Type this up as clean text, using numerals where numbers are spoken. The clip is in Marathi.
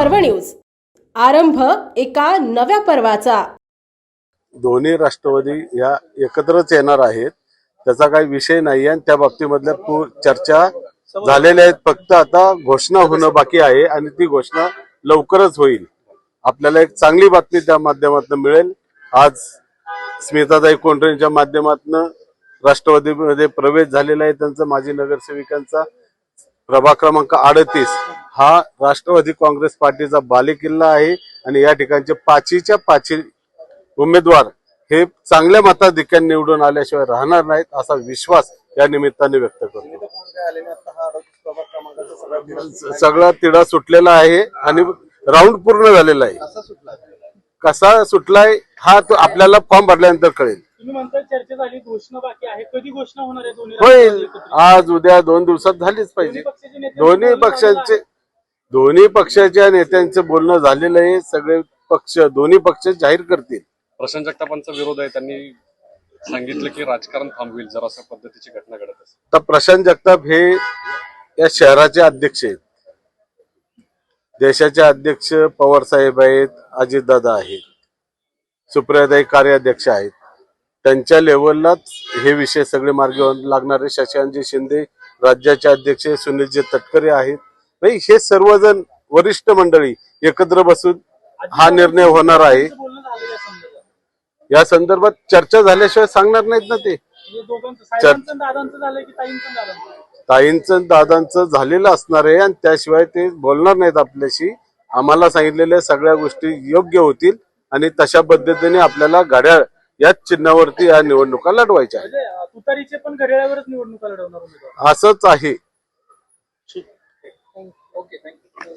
पर्व न्यूज, आरंभ एका नव्या पर्वाचा। दोन्ही राष्ट्रवादी या एकत्रच येणार आहेत, त्याचा काही विषय नाही आणि त्या बाबतीमधल्या चर्चा झालेल्या आहेत। फक्त आता घोषणा होणं बाकी आहे आणि ती घोषणा लवकरच होईल। आपल्याला एक चांगली बातमी त्या माध्यमातून मिळेल। आज स्मिताताई कोंढरेंच्या माध्यमातून राष्ट्रवादीमध्ये प्रवेश झालेला आहे त्यांचा, माजी नगरसेविकांचा। प्रभाग क्रमांक 38 हा राष्ट्रवादी काँग्रेस पार्टीचा बालेकिल्ला आहे आणि या ठिकाणचे 5च्या 5 उमेदवार हे चांगल्या मताधिक्याने निवडून आल्याशिवाय राहणार नाहीत असा विश्वास या निमित्ताने व्यक्त करतो। सगळा तिढा सुटलेला आहे आणि राऊंड पूर्ण झालेला आहे। कसा सुटलाय हा तो आपल्याला फॉर्म भरल्यानंतर कळेल। तुम्ही म्हणता चर्चा झाली, घोषणा बाकी आहे, कधी घोषणा होणार आहे? होईल, आज उद्या 2 दिवसात झालीच पाहिजे। दोन्ही पक्षाच्या नेत्यांचे बोलणं झालेलं आहे। सगळे पक्ष दोन्ही पक्ष जाहीर करतील। प्रशांत जगतापांचा विरोध आहे, त्यांनी सांगितलं की राजकारण थांबवेल जर अशा पद्धतीची घटना घडत असेल तर। प्रशांत जगताप हे या शहराचे अध्यक्ष आहेत, देशाचे अध्यक्ष पवार साहेब आहेत, अजितदादा आहेत, सुप्रियाताई कार्याध्यक्ष आहेत। त्यांच्या लेवललाच हे विषय सगळे मार्गी लागणारे। शशांकजी शिंदे राज्याचे अध्यक्ष, सुनीलजी तटकरे आहेत। हे सर्वजण वरिष्ठ मंडळी एकत्र बसून हा निर्णय होणार आहे। या संदर्भात चर्चा झाल्याशिवाय सांगणार नाहीत ना ते। ताईंचं दादांचं झालेलं असणार आहे आणि त्याशिवाय ते बोलणार नाहीत आपल्याशी। आम्हाला सांगितलेल्या सगळ्या गोष्टी योग्य होतील आणि तशा पद्धतीने आपल्याला घड्याळ याच चिन्हावरती या निवडणुका लढवायच्या आहेत। तुतारीचे पण घड्याळावरच निवडणुका लढवणार असंच आहे। Okay, thank you.